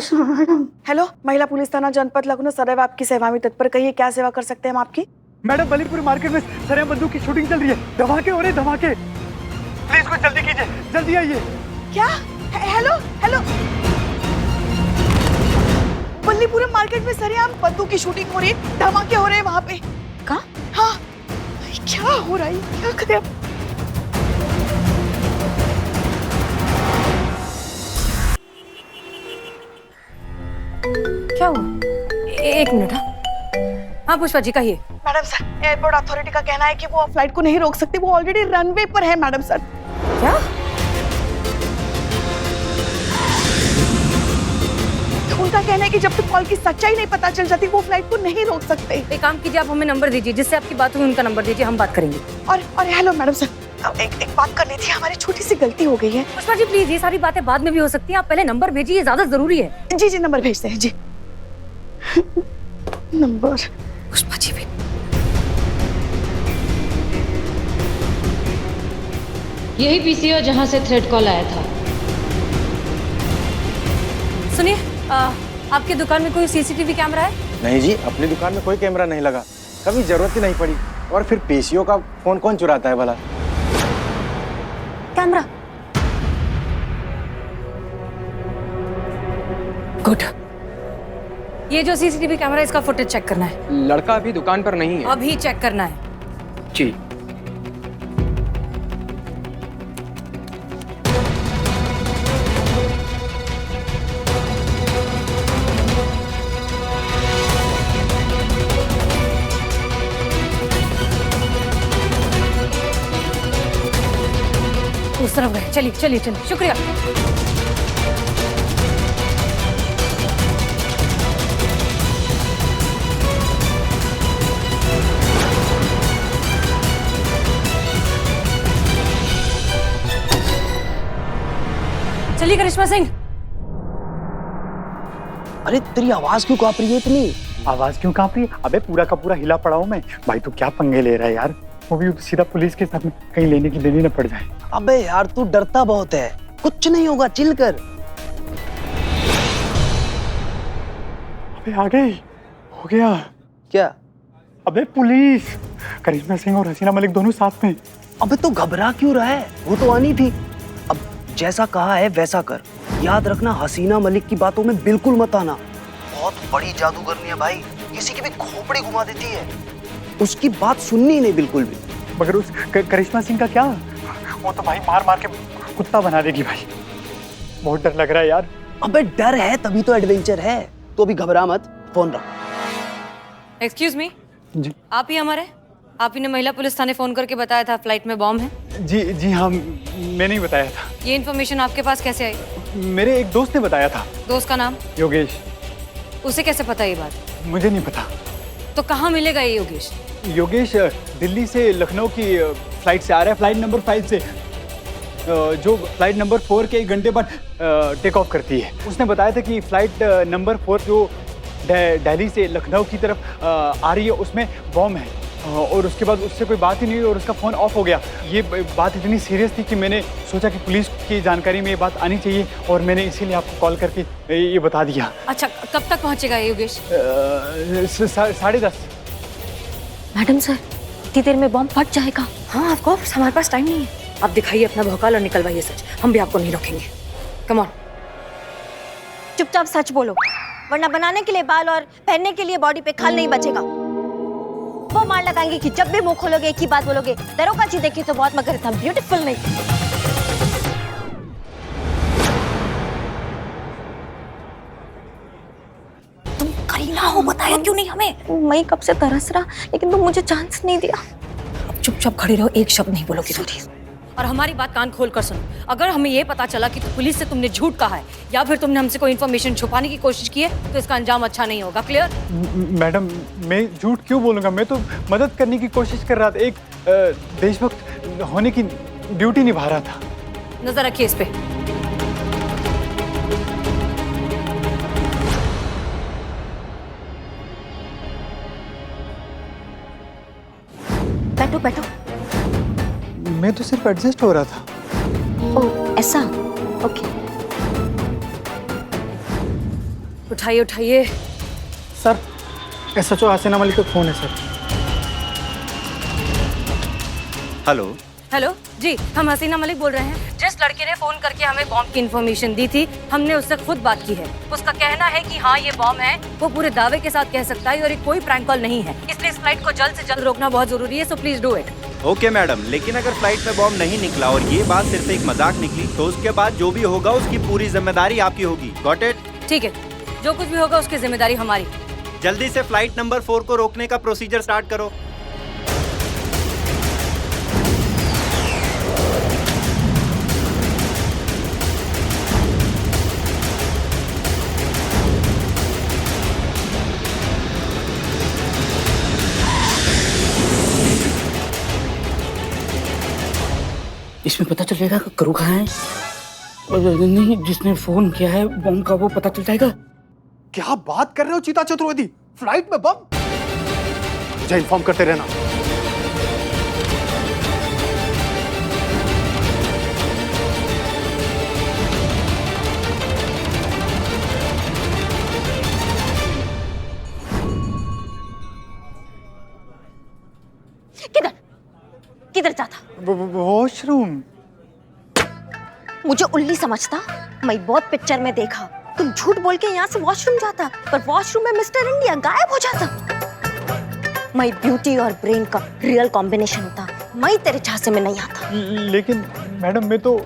Hello, महिला police थाना जनपद लखनऊ सदैव आपकी सेवा में तत्पर। कहिए क्या सेवा कर सकते हैं हम आपकी? मैडम, बलीपुर मार्केट में सरेआम बंदूक की शूटिंग चल रही है। धमाके हो रहे, धमाके। प्लीज कुछ जल्दी कीजिए, जल्दी आइए। क्या? हेलो हेलो, बल्लीपुरम मार्केट में सरेआम बंदूक की शूटिंग हो रही है, धमाके हो रहे हैं वहाँ पे। कहाँ? हाँ, क्या हो रहा है? क्या करें अब? क्या हुआ? एक मिनट। हाँ पुष्पा जी कहिए। मैडम सर, एयरपोर्ट अथॉरिटी का कहना है कि वो फ्लाइट को नहीं रोक सकते, वो ऑलरेडी रनवे पर है मैडम सर। क्या? उनका कहना है कि जब तक कॉल की सच्चाई नहीं पता चल जाती वो फ्लाइट को नहीं रोक सकते। एक काम कीजिए, आप हमें नंबर दीजिए, जिससे आपकी बात हुई उनका नंबर दीजिए, हम बात करेंगे। और हेलो मैडम सर, एक बात करनी थी, हमारी छोटी सी गलती हो गई है। पुष्पा जी प्लीज, ये सारी बातें बाद में भी हो सकती हैं, आप पहले नंबर भेजिए, ये ज्यादा जरूरी है। जी जी, नंबर भेजते हैं जी। नंबर पुष्पा जी भी। यही पीसीओ जहां से थ्रेड कॉल आया था। सुनिए, आपकी दुकान में कोई सीसीटीवी कैमरा है? नहीं जी, अपनी दुकान में कोई कैमरा नहीं लगा, कभी जरूरत ही नहीं पड़ी। और फिर पीसीओ का फोन कौन चुराता है भला? कैमरा। गुड। ये जो सीसीटीवी कैमरा है, इसका फुटेज चेक करना है। लड़का अभी दुकान पर नहीं है। अभी चेक करना है। जी। उस तरफ गए, चलिए चलिए चलिए, शुक्रिया। चलिए करिश्मा सिंह। अरे तेरी आवाज क्यों कांप रही है इतनी? आवाज क्यों कांप रही है? अबे पूरा का पूरा हिला पड़ा हूं मैं। भाई तू क्या पंगे ले रहा है यार? वो भी सीधा पुलिस के साथ में, कहीं लेने की देनी न पड़ जाए। अबे यार तू डरता बहुत है, कुछ नहीं होगा, चिल कर। अबे आ गई, हो गया। क्या? अबे पुलिस, करिश्मा सिंह और हसीना मलिक दोनों साथ में। अबे तो घबरा क्यों रहा है? वो तो आनी थी। अब जैसा कहा है वैसा कर। याद रखना, हसीना मलिक की बातों में बिल्कुल मत आना। बहुत बड़ी जादूगरनी है भाई, किसी की भी खोपड़ी घुमा देती है। उसकी बात सुननी नहीं बिल्कुल भी। मगर उस करिश्मा सिंह का क्या? वो तो भाई मार मार के कुत्ता बना देगी भाई। बहुत डर लग रहा है यार। अबे डर है तभी तो एडवेंचर है। तो अभी घबरा मत, फोन रख। Excuse me. जी आप ही हमारे? आप ही ने महिला पुलिस थाने फोन करके बताया था फ्लाइट में बॉम्ब है? जी जी हाँ, मैंने ही बताया था। ये इन्फॉर्मेशन आपके पास कैसे आई? मेरे एक दोस्त ने बताया था। दोस्त का नाम? योगेश। उसे कैसे पता ये बात? मुझे नहीं पता। तो कहाँ मिलेगा ये योगेश? योगेश दिल्ली से लखनऊ की फ्लाइट से आ रहा है, फ्लाइट नंबर 5 से, जो फ्लाइट नंबर 4 के 1 घंटे बाद टेक ऑफ करती है। उसने बताया था कि फ्लाइट नंबर 4 जो दिल्ली से लखनऊ की तरफ आ रही है उसमें बॉम्ब है। और उसके बाद उससे कोई बात ही नहीं हुई और उसका फ़ोन ऑफ हो गया। ये बात इतनी सीरियस थी कि मैंने सोचा कि पुलिस की जानकारी में ये बात आनी चाहिए और मैंने इसीलिए आपको कॉल करके ये बता दिया। अच्छा, कब तक पहुँचेगा ये योगेश? 10:30। मैडम सर, इतनी देर में बॉम्ब फट जाएगा? हाँ ऑफ कोर्स, हमारे पास टाइम नहीं है। आप दिखाइए अपना भौकाल और निकलवाइए सच, हम भी आपको नहीं रोकेंगे। Come on. चुपचाप सच बोलो, वरना बनाने के लिए बाल और पहनने के लिए बॉडी पे खाल नहीं बचेगा। वो मार लगाएंगे कि जब भी मुंह खोलोगे एक ही बात बोलोगे, दरोगा जी देखी तो बहुत मगर था ब्यूटीफुल नहीं। तुम करीना हो, बताया क्यों नहीं हमें? मैं कब से तरस रहा, लेकिन तुम मुझे चांस नहीं दिया। अब चुपचाप खड़ी रहो, एक शब्द नहीं बोलोगी तुम। और हमारी बात कान खोल कर सुनो, अगर हमें ये पता चला कि पुलिस से तुमने झूठ कहा है या फिर तुमने हमसे कोई इन्फॉर्मेशन छुपाने की कोशिश की है तो इसका अंजाम अच्छा नहीं होगा। क्लियर? मैडम, मैं झूठ क्यों बोलूँगा? मैं तो मदद करने की कोशिश कर रहा था, एक देशभक्त होने की ड्यूटी निभा रहा था। नजर रखिए इस पे। बैठो बैठो। मैं तो सिर्फ एडजस्ट हो रहा था। ओह ऐसा, ओके। उठाइए उठाइए। सर, SHO हसीना मलिक का फोन है सर। हेलो। हेलो जी, हम हसीना मलिक बोल रहे हैं। जिस लड़के ने फोन करके हमें बॉम्ब की इन्फॉर्मेशन दी थी, हमने उससे खुद बात की है। उसका कहना है कि हाँ ये बॉम्ब है, वो पूरे दावे के साथ कह सकता है और ये कोई प्रैंक कॉल नहीं है। इसलिए इस फ्लाइट को जल्द से जल्द रोकना बहुत जरूरी है, so please do it. Okay madam, लेकिन अगर फ्लाइट में बॉम्ब नहीं निकला और ये बात सिर्फ एक मजाक निकली तो उसके बाद जो भी होगा उसकी पूरी जिम्मेदारी आपकी होगी। Got it? ठीक है, जो कुछ भी होगा उसकी जिम्मेदारी हमारी। जल्दी से फ्लाइट नंबर 4 को रोकने का प्रोसीजर स्टार्ट करो। इसमें पता चल जाएगा करू कहाँ है। नहीं, जिसने फोन किया है बॉम्ब का वो पता चल जाएगा। क्या बात कर रहे हो चीता चतुर्वेदी? फ्लाइट में बम? मुझे इन्फॉर्म करते रहना। किधर किधर जाता? वॉशरूम। मुझे उल्ली समझता? मैं बहुत पिक्चर में देखा तुम झूठ बोल के यहाँ से वॉशरूम जाता, पर वॉशरूम में मिस्टर इंडिया गायब हो जाता। मैं ब्यूटी और ब्रेन का रियल कॉम्बिनेशन होता, मैं तेरे झांसे में नहीं आता। लेकिन मैडम, मैं तो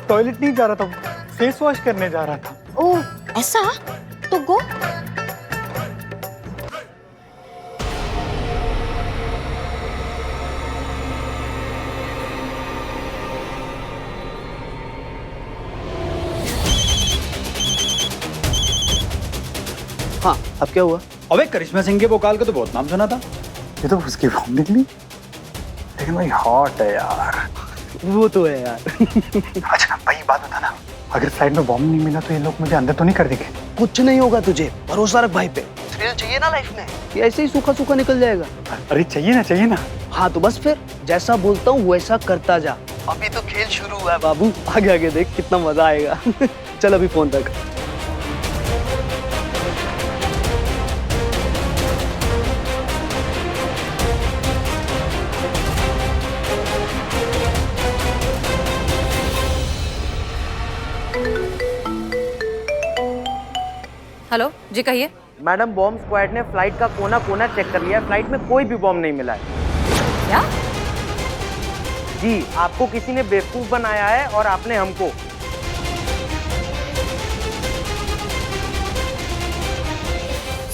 टॉयलेट नहीं जा रहा था, फेस वॉश करने जा रहा था। ओह ऐसा? तो गो। हाँ, अब क्या हुआ? अबे करिश्मा सिंह के वोकाल का तो बहुत नाम सुना था। ये तो उसकी बॉम्ब निकली। लेकिन भाई हॉट है यार। वो तो है यार। अच्छा भाई, बात बता ना, अगर फ्लाइट में बॉम्ब नहीं मिला तो ये लोग मुझे अंदर तो नहीं कर देंगे? कुछ नहीं होगा तुझे, भरोसा रख भाई पे। थ्रिल चाहिए ना लाइफ में, ये ऐसे ही सूखा सूखा निकल जाएगा। अरे चाहिए ना। हाँ तो बस फिर जैसा बोलता हूँ वैसा करता जा। अभी तो खेल शुरू हुआ है बाबू, आगे आगे देख कितना मजा आएगा। चल अभी फोन रख। हेलो जी, कहिए। मैडम, बॉम्ब स्क्वाड ने फ्लाइट का कोना कोना चेक कर लिया है, फ्लाइट में कोई भी बॉम्ब नहीं मिला है। क्या? जी, आपको किसी ने बेवकूफ बनाया है और आपने हमको।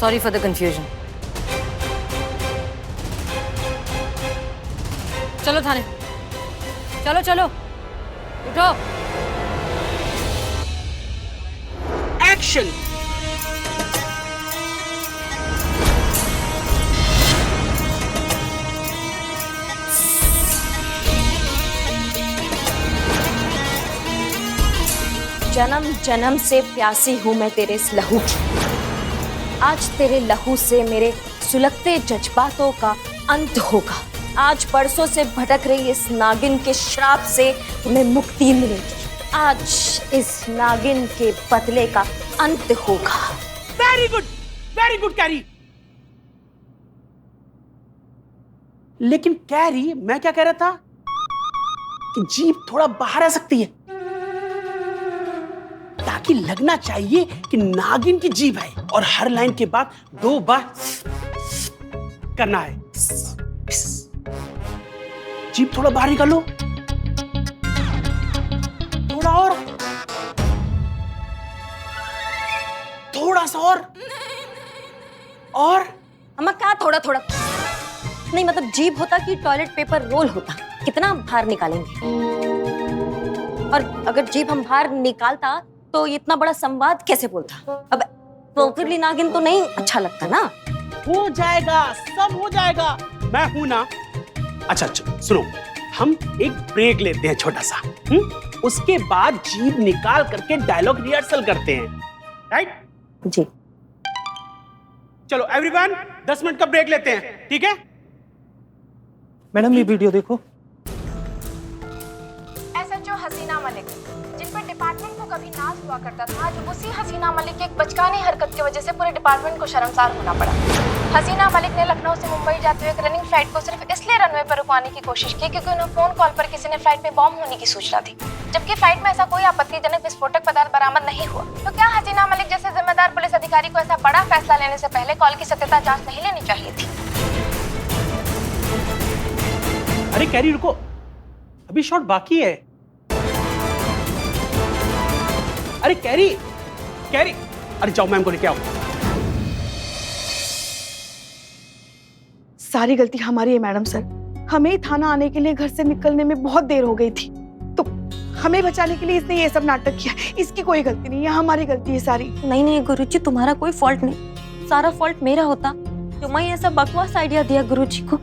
Sorry for the confusion. चलो थाने, चलो चलो, उठो। एक्शन। जन्म जन्म से प्यासी हूं मैं तेरे इस लहू की। आज तेरे लहू से मेरे सुलगते जज्बातों का अंत होगा। आज बरसों से भटक रही इस नागिन के श्राप से तुम्हें मुक्ति मिलेगी। आज इस नागिन के बदले का अंत होगा। Very good carry. लेकिन कैरी, मैं क्या कह रहा था कि जीभ थोड़ा बाहर आ सकती है, ताकि लगना चाहिए कि नागिन की जीभ है, और हर लाइन के बाद 2 बार करना है। जीभ थोड़ा बाहर निकालो, थोड़ा और, थोड़ा सा और। अम्मा क्या थोड़ा थोड़ा? नहीं मतलब जीभ होता कि टॉयलेट पेपर रोल होता, कितना बाहर निकालेंगे? और अगर जीभ हम बाहर निकालता तो इतना बड़ा संवाद कैसे बोलता? अब पोकरली नागिन तो नहीं अच्छा लगता ना। हो जाएगा, सब हो जाएगा, मैं हूं ना। अच्छा सुनो, हम एक ब्रेक लेते हैं छोटा सा, उसके बाद जीभ निकाल करके डायलॉग रिहर्सल करते हैं, राइट? जी चलो एवरीवन, 10 मिनट का ब्रेक लेते हैं, ठीक है? मैडम ये वीडियो देखो। SHO हसीना मलिक, जिन पर डिपार्टमेंट को कभी नाज हुआ करता था, जो उसी हसीना मलिक की एक बचकानी हरकत की वजह से पूरे डिपार्टमेंट को शर्मसार होना पड़ा। हसीना मलिक ने लखनऊ से मुंबई जाते हुए एक रनिंग फ्लाइट को सिर्फ इसलिए रनवे पर रुकवाने की कोशिश की क्योंकि उन्हें फोन कॉल पर किसी ने फ्लाइट में बॉम्ब होने की सूचना दी, जबकि फ्लाइट में ऐसा कोई आपत्तिजनक विस्फोटक पदार्थ बरामद नहीं हुआ। तो क्या हसीना मलिक जैसे जिम्मेदार पुलिस अधिकारी को ऐसा बड़ा फैसला लेने से पहले कॉल की सत्यता जांच नहीं लेनी चाहिए थी? अरे कैरी रुको, अभी शॉट बाकी है। अरे कैरी, कैरी, अरे जाओ मैम को लेके आओ। सारी गलती हमारी है मैडम सर। हमें थाना आने के लिए घर से निकलने में बहुत देर हो गई थी, तो हमें बचाने के लिए इसने ये सब नाटक किया। इसकी कोई गलती नहीं है, हमारी गलती है सारी। नहीं नहीं गुरुजी, तुम्हारा कोई फॉल्ट नहीं, सारा फॉल्ट मेरा होता जो मैं ऐसा बकवास आइडिया दिया गुरुजी को।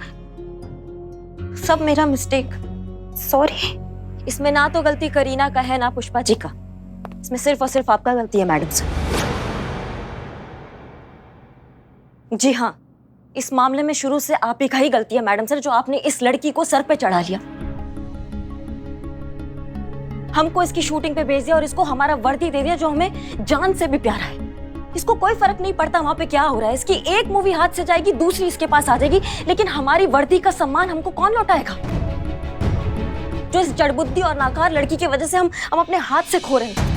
सब मेरा मिस्टेक, सॉरी। इसमें ना तो गलती करीना का है ना पुष्पा जी का, इसमें सिर्फ और सिर्फ आपका गलती है मैडम सर। जी हाँ, इस मामले में शुरू से आप ही का ही गलती है मैडम सर, जो आपने इस लड़की को सर पे चढ़ा लिया, हमको इसकी शूटिंग पे भेज दिया और इसको हमारा वर्दी दे दिया जो हमें जान से भी प्यारा है। इसको कोई फर्क नहीं पड़ता वहां पे क्या हो रहा है, इसकी एक मूवी हाथ से जाएगी दूसरी इसके पास आ जाएगी, लेकिन हमारी वर्दी का सम्मान हमको कौन लौटाएगा, जो इस जड़बुद्धि और नाकार लड़की की वजह से हम अपने हाथ से खो रहे हैं।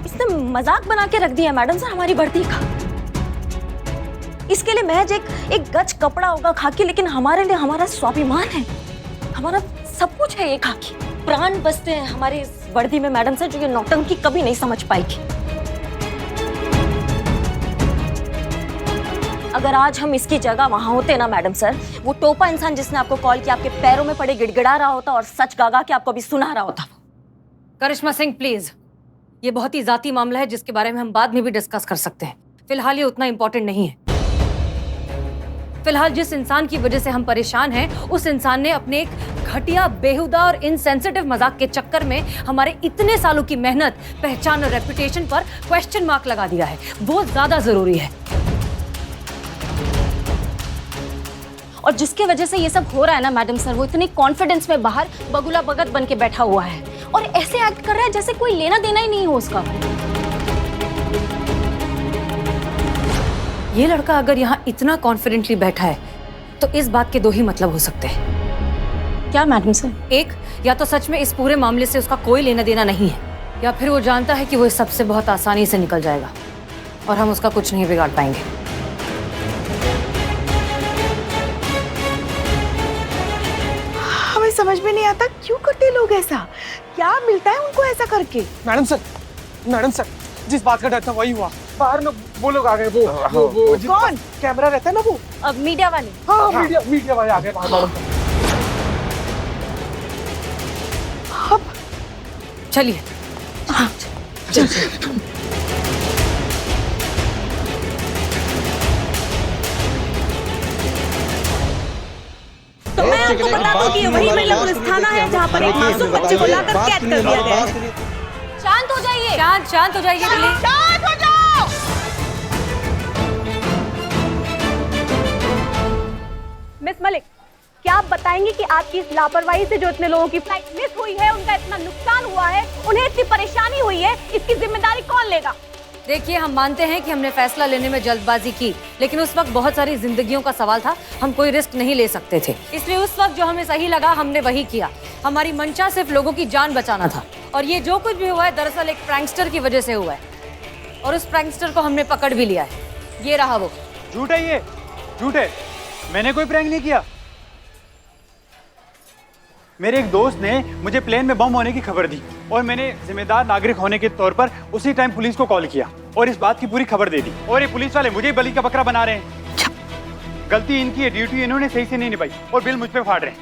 इसने मजाक बना के रख दिया मैडम सर हमारी वर्दी का। इसके लिए महज एक गज कपड़ा होगा खाकी, लेकिन हमारे लिए हमारा स्वाभिमान है, हमारा सब कुछ है ये खाकी। प्राण बसते हैं हमारे इस वर्दी में मैडम सर, जो ये नौटंकी कभी नहीं समझ पाएगी। अगर आज हम इसकी जगह वहां होते ना मैडम सर, वो टोपा इंसान जिसने आपको कॉल किया आपके पैरों में पड़े गिड़गिड़ा रहा होता और सच गागा के आपको अभी सुना रहा होता। करिश्मा सिंह प्लीज, ये बहुत ही जाती मामला है जिसके बारे में हम बाद में भी डिस्कस कर सकते हैं। फिलहाल ये उतना इंपॉर्टेंट नहीं है। फिलहाल जिस इंसान की वजह से हम परेशान हैं, उस इंसान ने अपने एक घटिया, बेहुदा और इनसेंसिटिव मजाक के चक्कर में हमारे इतने सालों की मेहनत, पहचान और रेपुटेशन पर क्वेश्चन मार्क लगा दिया है। वो ज्यादा जरूरी है। और जिसकी वजह से ये सब हो रहा है ना मैडम सर, वो इतनी कॉन्फिडेंस में बाहर बगुला बगत बन के बैठा हुआ है और ऐसे एक्ट कर रहा है जैसे कोई लेना देना ही नहीं हो उसका। ये लड़का अगर यहाँ इतना कॉन्फिडेंटली बैठा है तो इस बात के दो ही मतलब हो सकते हैं। क्या मैडम सर? एक, या तो सच में इस पूरे मामले से उसका कोई लेना देना नहीं है, या फिर वो जानता है कि वो इस सबसे बहुत आसानी से निकल जाएगा और हम उसका कुछ नहीं बिगाड़ पाएंगे। हमें समझ में नहीं आता क्यों करते लोग ऐसा, क्या मिलता है उनको ऐसा करके। मैडम सर, जिस बात का डर था वही हुआ। बाहर में वो लोग आ गए, वो कौन? कैमरा रहता है ना वो। अब मीडिया वाले। हाँ, मीडिया वाले आ गए बाहर। अब चलिए। हाँ, चलिए। तो मैं आपको बता दूं कि वही महिला पुलिस थाना है जहाँ पर एक मासूम बच्चे को लाकर कैद कर दिया गया है। शांत हो जाइए। शांत हो जाइए प्लीज। शांत हो जाओ। मिस मलिक, क्या आप बताएंगी कि आपकी इस लापरवाही से जो इतने लोगों की फ्लाइट मिस हुई है, उनका इतना नुकसान हुआ है, उन्हें इतनी परेशानी हुई है, इसकी जिम्मेदारी कौन लेगा? देखिए, हम मानते हैं कि हमने फैसला लेने में जल्दबाजी की, लेकिन उस वक्त बहुत सारी जिंदगियों का सवाल था, हम कोई रिस्क नहीं ले सकते थे। इसलिए उस वक्त जो हमें सही लगा हमने वही किया। हमारी मंशा सिर्फ लोगों की जान बचाना था, और ये जो कुछ भी हुआ है दरअसल एक प्रैंकस्टर की वजह से हुआ है, और उस प्रैंकस्टर को हमने पकड़ भी लिया है। ये रहा वो। झूठ है, ये झूठ है, मैंने कोई प्रैंक नहीं किया। मेरे एक दोस्त ने मुझे प्लेन में बम होने की खबर दी और मैंने जिम्मेदार नागरिक होने के तौर पर उसी टाइम पुलिस को कॉल किया और इस बात की पूरी खबर दे दी, और ये पुलिस वाले मुझे बलि का बकरा बना रहे हैं। गलती इनकी है, ड्यूटी इन्होंने सही से नहीं निभाई और बिल मुझ पे फाड़ रहे हैं।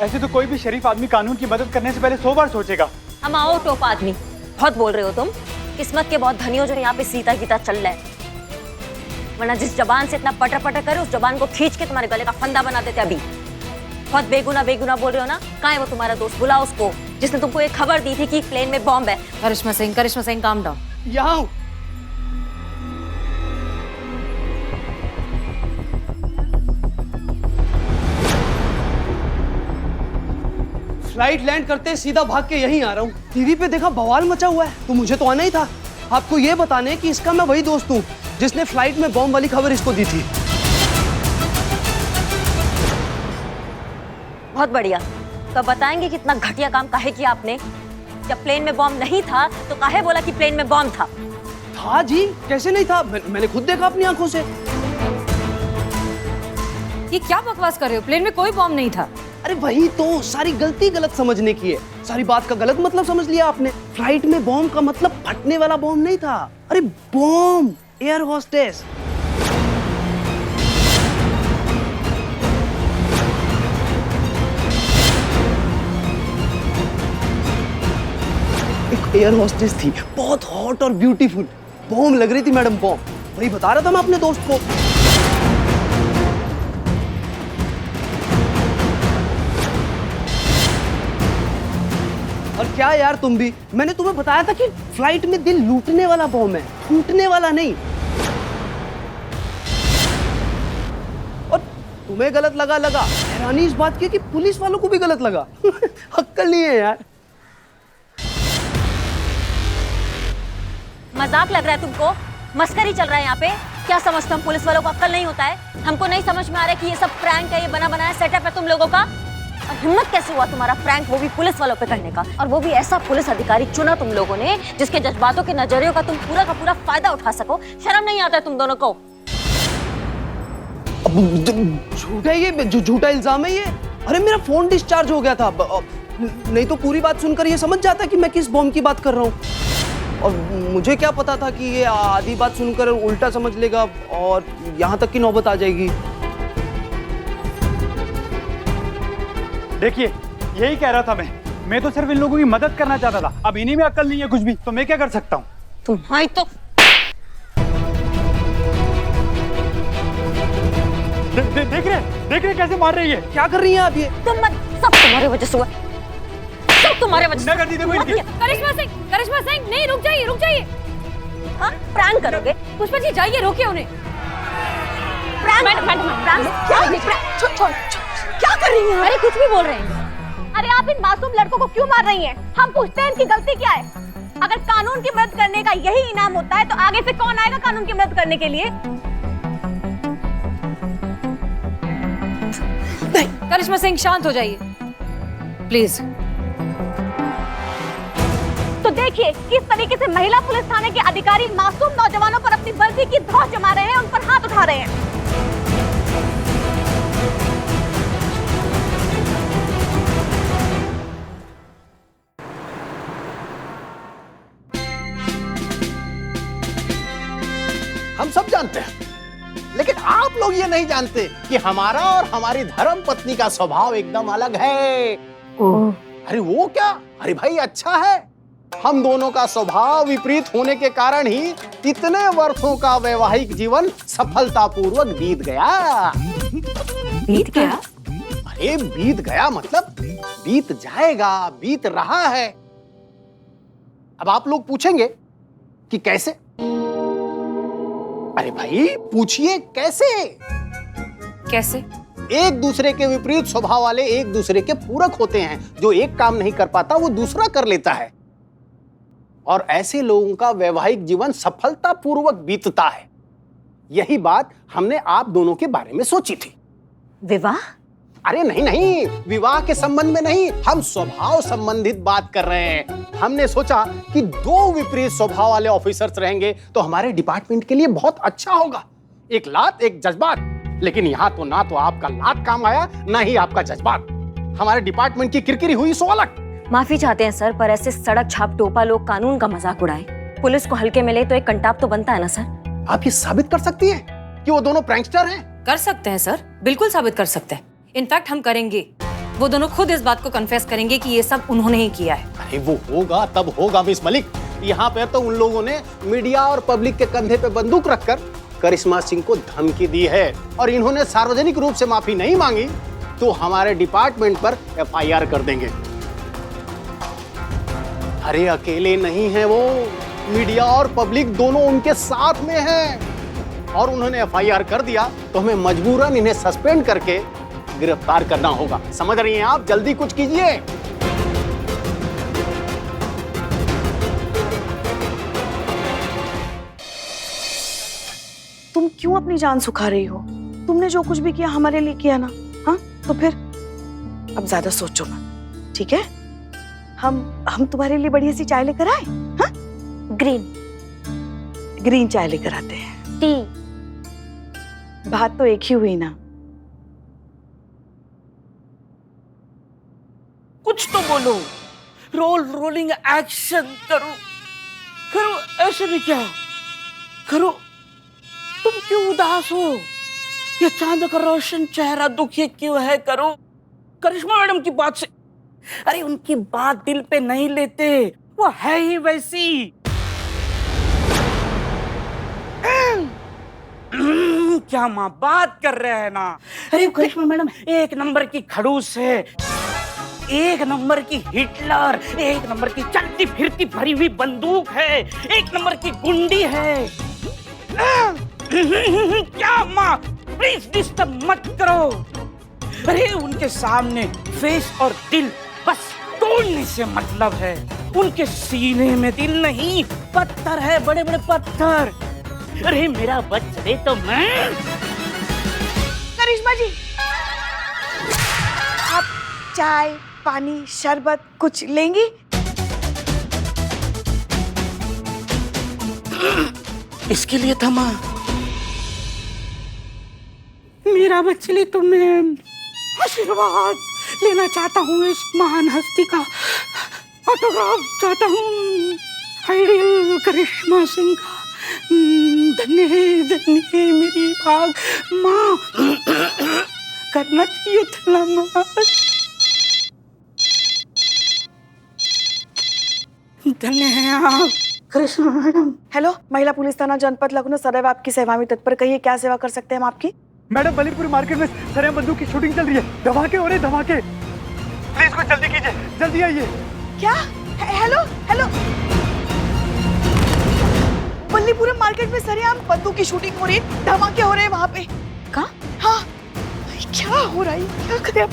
ऐसे तो कोई भी शरीफ आदमी कानून की मदद करने से पहले 100 बार सोचेगा। हम आओ टोप आदमी, बहुत बोल रहे हो तुम। किस्मत के बहुत धनी हो जो यहाँ पे सीता गीता चल रहा है, वरना जिस जबान से इतना पटर पटर करे उस जबान को खींच के तुम्हारे गले का फंदा बना देते। अभी बहुत बेगुना बोल रहे हो ना। कहाँ है वो तुम्हारा दोस्त? बुलाओ उसको जिसने तुमको एक खबर दी थी कि प्लेन में बॉम्ब है। करिश्मा सिंह काम डाउन। यहाँ फ्लाइट लैंड करते सीधा भाग के यहीं आ रहा हूँ। टीवी पे देखा बवाल मचा हुआ है, तो मुझे तो आना ही था आपको ये बताने कि इसका मैं वही दोस्त हूँ जिसने फ्लाइट में बॉम्ब वाली खबर इसको दी थी। बहुत बढ़िया। तो बताएंगे कितना घटिया काम काहे किया आपने? जब प्लेन में बॉम्ब नहीं था तो काहे बोला कि प्लेन में बॉम्ब था? था जी, कैसे नहीं था? मैंने खुद देखा अपनी आंखों से। ये क्या बकवास कर रहे हो? प्लेन में कोई बॉम्ब नहीं था। अरे वही तो, सारी गलती गलत समझने की है। सारी बात का गलत मतलब समझ लिया आपने। फ्लाइट में बॉम्ब का मतलब फटने वाला बॉम्ब नहीं था। अरे बॉम्ब, एयर होस्टेस। एक एयर होस्टेस थी, बहुत हॉट और ब्यूटीफुल। बॉम्ब लग रही थी मैडम, बॉम्ब। वही बता रहा था मैं अपने दोस्त को। और क्या यार तुम भी, मैंने तुम्हें बताया था कि फ्लाइट में दिल लूटने वाला बॉम्ब है, टूटने वाला नहीं। और तुम्हें गलत लगा। हैरानी इस बात की कि पुलिस वालों को भी गलत लगा। अक्ल नहीं है यार। मजाक लग रहा है तुमको? मस्करी चल रहा है यहाँ पे? क्या समझते हम पुलिस वालों को अक्ल नहीं होता है? हमको नहीं समझ में आ रहा है कि ये सब प्रैंक है, ये बना बनाया सेटअप है तुम लोगों का। और हिम्मत कैसे हुआ तुम्हारा प्रैंक वो भी पुलिस वालों पे करने का? और वो भी ऐसा पुलिस अधिकारी चुना तुम लोगों ने जिसके जज्बातों के नजरियों का तुम पूरा का पूरा फायदा उठा सको। शर्म नहीं आता है तुम दोनों को? झूठा ये, झूठा इल्जाम है ये। अरे मेरा फोन डिस्चार्ज हो गया था, नहीं तो पूरी बात सुनकर ये समझ जाता कि मैं किस बॉम्ब की बात कर रहा हूँ। और मुझे क्या पता था कि ये आधी बात सुनकर उल्टा समझ लेगा और यहाँ तक की नौबत आ जाएगी। देखिए, यही कह रहा था मैं तो सिर्फ इन लोगों की मदद करना चाहता था। अब इन्हीं में अक्ल नहीं है कुछ भी, तो मैं क्या कर सकता हूँ? तुम्हारी तो देख रहे कैसे मार रही है? क्या कर रही हैं आप ये? तुम मत, सब तुम्हारे वजह से हुआ, सब तुम्हारे वजह से। करिश्मा सिंह, नहीं, रुक जाइए। हाँ, प्रैंक करोगे? पुष्पा जी जाइए, रोकिए उन्हें। क्या कर रही हैं? अरे कुछ भी बोल रहे हैं। अरे आप इन मासूम लड़कों को क्यों मार रही हैं? हम पूछते हैं इनकी गलती क्या है? अगर कानून की मदद करने का यही इनाम होता है तो आगे से कौन आएगा कानून की मदद करने के लिए? करिश्मा सिंह, शांत हो जाइए प्लीज। तो देखिए किस तरीके से महिला पुलिस थाने के अधिकारी मासूम नौजवानों पर अपनी वर्दी की धौंस जमा रहे हैं, उन पर हाथ उठा रहे हैं। हम सब जानते हैं, लेकिन आप लोग ये नहीं जानते कि हमारा और हमारी धर्म पत्नी का स्वभाव एकदम अलग है। अरे वो क्या? अरे भाई अच्छा है, हम दोनों का स्वभाव विपरीत होने के कारण ही इतने वर्षों का वैवाहिक जीवन सफलतापूर्वक बीत गया। बीत गया? अरे बीत गया मतलब बीत जाएगा, बीत रहा है। अब आप लोग पूछेंगे कि कैसे? अरे भाई पूछिए कैसे? कैसे? एक दूसरे के विपरीत स्वभाव वाले एक दूसरे के पूरक होते हैं। जो एक काम नहीं कर पाता वो दूसरा कर लेता है, और ऐसे लोगों का वैवाहिक जीवन सफलतापूर्वक बीतता है। यही बात हमने आप दोनों के बारे में सोची थी। विवाह? अरे नहीं, विवाह के संबंध में नहीं, हम स्वभाव संबंधित बात कर रहे हैं। हमने सोचा कि दो विपरीत स्वभाव वाले ऑफिसर्स रहेंगे तो हमारे डिपार्टमेंट के लिए बहुत अच्छा होगा। एक लात एक जज्बात। लेकिन यहाँ तो ना तो आपका लात काम आया, ना ही आपका जज्बात। हमारे डिपार्टमेंट की किरकिरी हुई सो अलग। माफी चाहते हैं सर, पर ऐसे सड़क छाप टोपा लोग कानून का मजाक उड़ाए, पुलिस को हल्के में ले तो एक कंटाप तो बनता है ना सर। आप ये साबित कर सकती हैं कि वो दोनों प्रैंकस्टर हैं? कर सकते हैं सर, बिल्कुल साबित कर सकते हैं। इनफैक्ट हम करेंगे। वो दोनों खुद इस बात को कन्फेस करेंगे कि ये सब उन्होंने ही किया है। अरे वो होगा तब होगा मिस मलिक। यहाँ पर तो उन लोगों ने मीडिया और पब्लिक के कंधे पे बंदूक रखकर करिश्मा सिंह को धमकी दी है, और इन्होंने सार्वजनिक रूप से माफी नहीं मांगी तो हमारे डिपार्टमेंट पर FIR कर देंगे। अरे अकेले नहीं है वो, मीडिया और पब्लिक दोनों उनके साथ में हैं, और उन्होंने FIR कर दिया तो हमें मजबूरन इन्हें सस्पेंड करके गिरफ्तार करना होगा। समझ रही हैं आप? जल्दी कुछ कीजिए। तुम क्यों अपनी जान सुखा रही हो? तुमने जो कुछ भी किया हमारे लिए किया ना, हाँ? तो फिर अब ज्यादा सोचो मत, ठीक है? हम तुम्हारे लिए बढ़िया सी चाय लेकर आए, हाँ? ग्रीन चाय लेकर आते हैं। टी। बात तो एक ही हुई ना। कुछ तो बोलो, रोलिंग एक्शन करो, ऐसे भी क्या करो। तुम क्यों उदास हो? ये चांद का रोशन चेहरा दुखी क्यों है? करो। करिश्मा मैडम की बात से, अरे उनकी बात दिल पे नहीं लेते, वो है ही वैसी। क्या माँ बात कर रहे हैं ना? अरे करिश्मा मैडम एक नंबर की खड़ूस है, एक नंबर की हिटलर, एक नंबर की चलती फिरती भरी हुई बंदूक है, एक नंबर की गुंडी है। क्या माँ, प्लीज डिस्टर्ब मत करो। अरे उनके सामने फेस और दिल बस तोड़ने से मतलब है। उनके सीने में दिल नहीं, पत्थर है, बड़े बड़े पत्थर। अरे मेरा बच्चे तो मैं। करिश्मा जी, आप चाय, पानी, शरबत कुछ लेंगी? इसके लिए था माँ, मेरा बच्चे तो मैं आशीर्वाद लेना चाहता हूँ, इस महान हस्ती का ऑटोग्राफ चाहता हूँ, आइडियल करिश्मा सिंह का। धन्य है मेरी भाग माँ। करना चाहिए था माँ। धन्य है आप करिश्मा मैडम। हेलो, महिला पुलिस थाना जनपद लखनऊ सदैव आपकी सेवा में तत्पर। कहिए क्या सेवा कर सकते हैं हम आपकी? मैडम बलीपुर मार्केट में सरेआम बंदूक की शूटिंग चल रही है, धमाके हो रहे हैं, धमाके। प्लीज कुछ जल्दी कीजिए, जल्दी आइए। क्या? हेलो हेलो, बल्लीपुरम मार्केट में सरेआम बंदूक की शूटिंग हो रही है, धमाके हो रहे हैं वहाँ पे। कहाँ? हाँ, क्या हो रहा है? क्या करें अब?